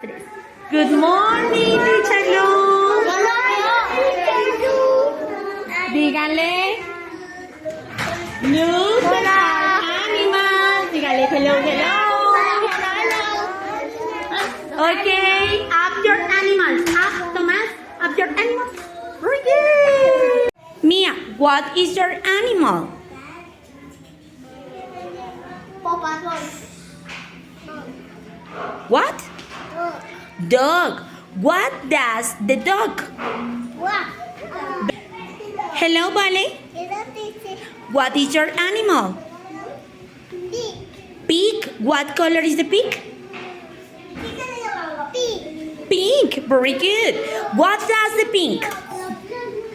Good morning, teacher Luz. Díganle. Luz, animals. Díganle hello, hello. Okay, up your animals. Up, Thomas. Up your animals. Very good. Mia, what is your animal? What? Dog. What does the dog? Hello, Vale. What is your animal? Pig. What color is the pig? Pink. Very good. What does the pink?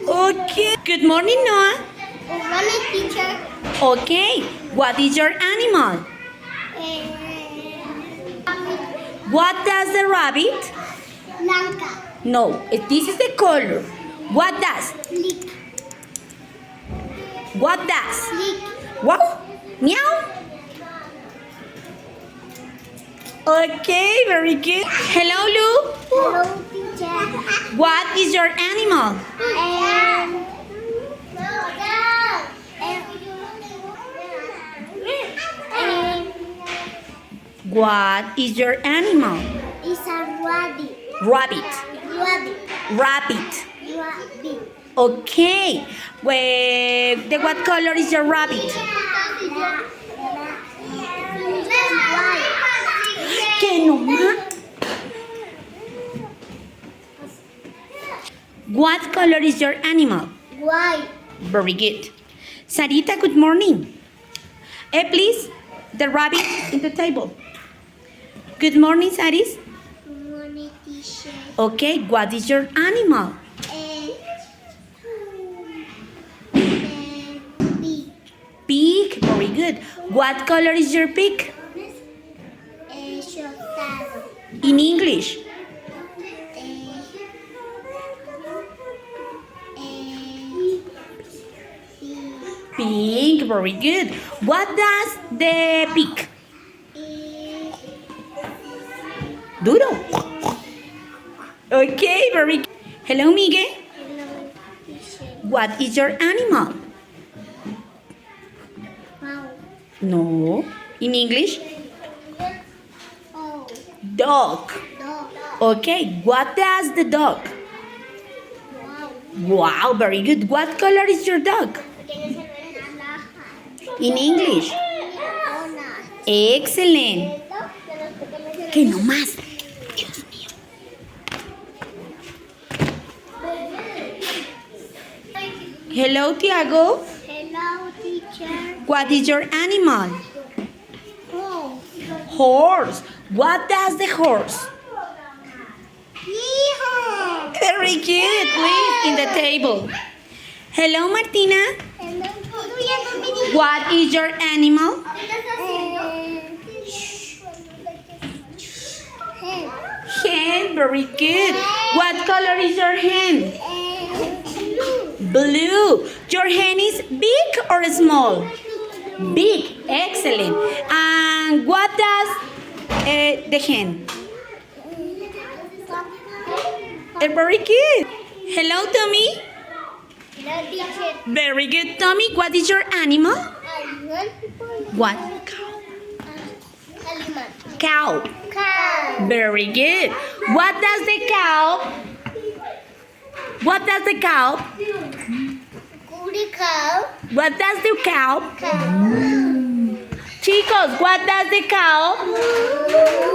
Okay. Good morning, Noah. Teacher. Okay. What is your animal? What does the rabbit? Blanca. No, this is the color. What does? Lick. What does? Lick. Wow. Meow. Okay, very good. Hello, Lou. Hello, teacher. What is your animal? What is your animal? It's a rabbit. Rabbit. Rabbit. Rabbit. Rabbit. Okay. What color is your rabbit? Que no más. What color is your animal? White. Very good. Sarita, good morning. Please, the rabbit in the table. Good morning, Saris. Morning, teacher. Okay, what is your animal? Big. Pig. Very good. What color is your pig? Shortado. In English. Pink. Very good. What does the pig? Duro. Okay, very good. Hello, Miguel. Hello, teacher. What is your animal? Wow. No. In English? Oh. Dog. Dog. Okay, what does the dog? Wow. Wow, very good. What color is your dog? In English? Excellent. Que no más. Dios mío. Hello, Tiago. Hello, teacher. What is your animal? Oh. Horse. What does the horse? Yeehaw. Very good. Please, in the table. Hello, Martina. Hello. What is your animal? Hen. Very good. What color is your hen? Blue. Your hen is big or small? Big. Excellent. And what does the hen? Very good. Hello, Tommy. Hello, teacher. Very good, Tommy. What is your animal? What? Animal. Cow. Cow. Very good. What does the cow? What does the cow? Goody cow. What does the cow? Chicos, what does the cow?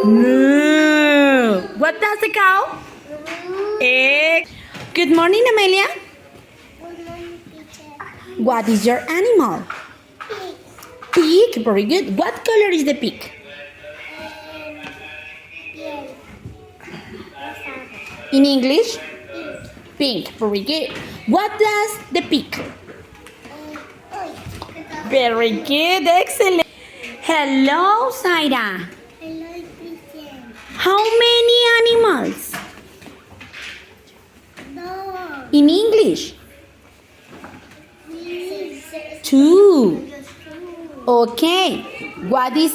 Moo. What does the cow? Good morning, Amelia. Good morning, teacher. What is your animal? Pig. Pig. Very good. What color is the pig? Piel. In English? Pink. Very good. What does the pig? Very good. Excellent. Hello, Zaira. Hello, teacher. How many animals? No. In English? Six. 2. Okay. What is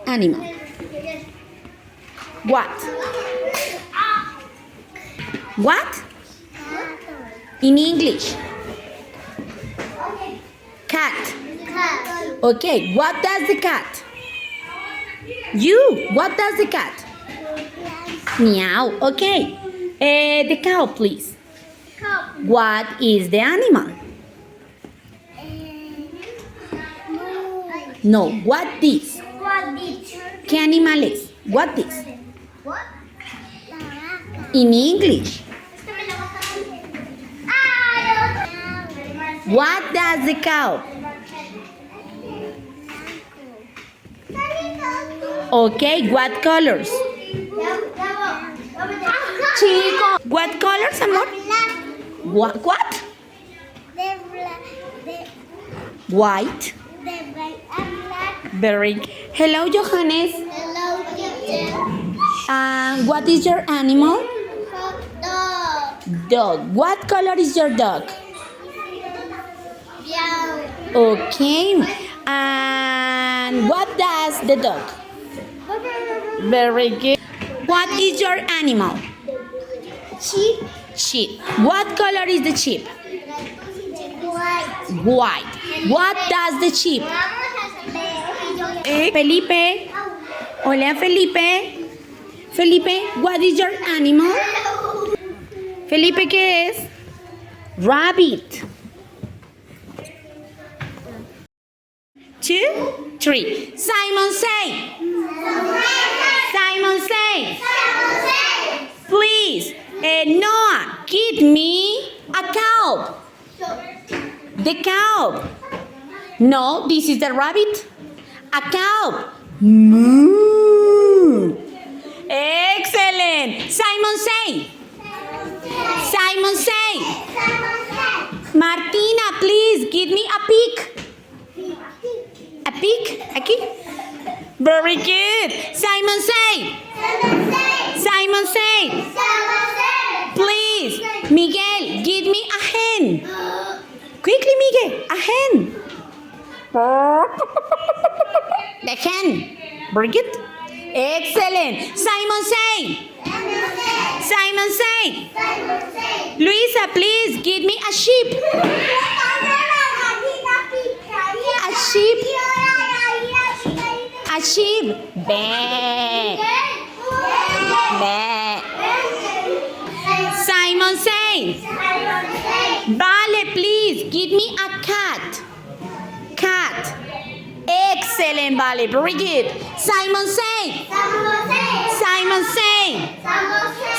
animal? What? What? In English. Cat. Cat. Okay, what does the cat? You, what does the cat? Meow. Okay. The cow, please. Cup. What is the animal? No, what this? What did? ¿Qué animal es? What this? What? La vaca. In English. What does the cow? Okay, what colors? Chico, what colors, amor? What? What? White. Very. Hello, Johannes. Hello, teacher. What is your animal? Hot dog. Dog. What color is your dog? Yum. Okay. And what does the dog? Very good. What is your animal? Sheep. Sheep. What color is the sheep? White. White. What does the sheep? Felipe. Hola, Felipe. Felipe, what is your animal? Felipe, ¿qué es? Rabbit. 2, 3. Simon, say. Simon, say. Please, Noah, get me a cow. The cow. No, this is the rabbit. A cow. Moo. Excellent. Simon, say. Simon, say. Martina, please give me a pig. A pig? Aquí. Very good. Simon, say. Simon, say. Please, Miguel, give me a hen. Quickly, Miguel, a hen. The hen. Very good. Excellent. Simon, say. Simon, say. Luisa, please give me a sheep. A sheep. A sheep. Bah. Bah. Simon, say. Vale, please give me a cat. Cat. Excellent, Vale. Very good. Simon, say. Simon, say.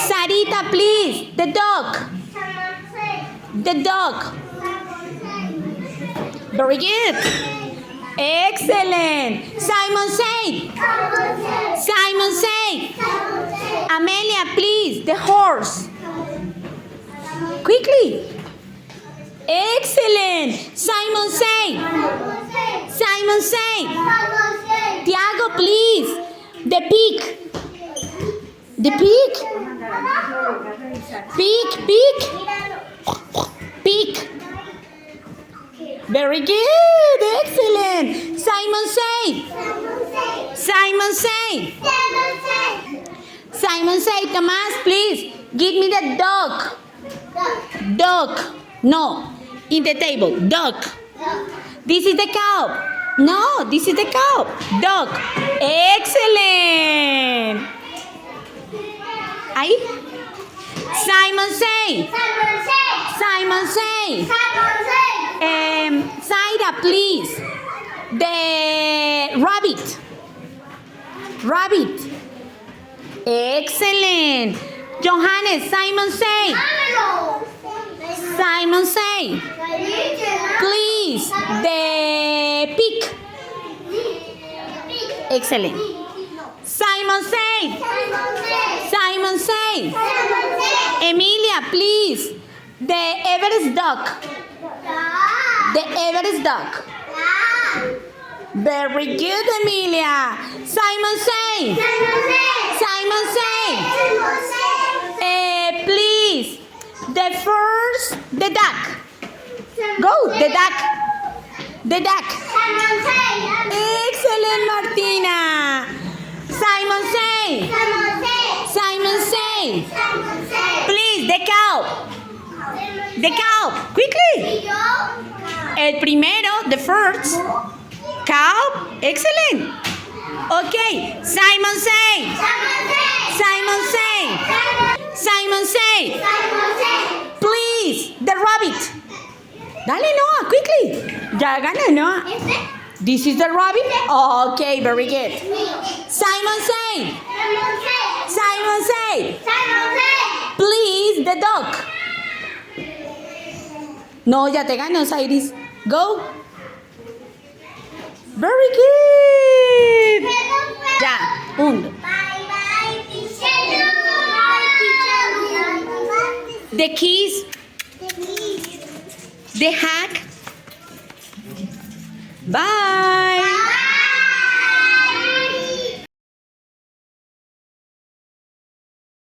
Sarita, please. The dog. The dog. Very good. Excellent. Simon, say. Simon, say. Amelia, please. The horse. Quickly. Excellent. Simon, say. Simon, say. Tiago, please. The pig. The pig. Pig, pig. Pig. Very good. Excellent. Simon, say. Simon, say. Simon, say. Tomás, please. Give me the dog. Dog. No. In the table. Dog. This is the cow. No, this is the cow. Dog. Excellent. Ahí. Simon, say. Simon, say. Zaira, please. The rabbit. Rabbit. Excellent. Johannes, Simon, say. Simon, say. Please. The pig. Excellent. Simon, say. Simon, say. Emilia, please. The Everest dog. The Everest dog. Very good, Emilia. Simon, say. Simon, say. Please. The first, the duck. Go, the duck. The duck. Excellent, Martina. Simon, say. The cow. Quickly. El primero, the first. Cow. Excellent. Okay. Simon say. Simon say. Simon say. Please. The rabbit. Dale, Noah, quickly. Ya ganó, Noah. This is the rabbit? Okay, very good. Simon say. Simon say. Please, the dog. No, ya te ganó, Cyrus. Go. Very good. Ya, un. The keys. The hack. Bye.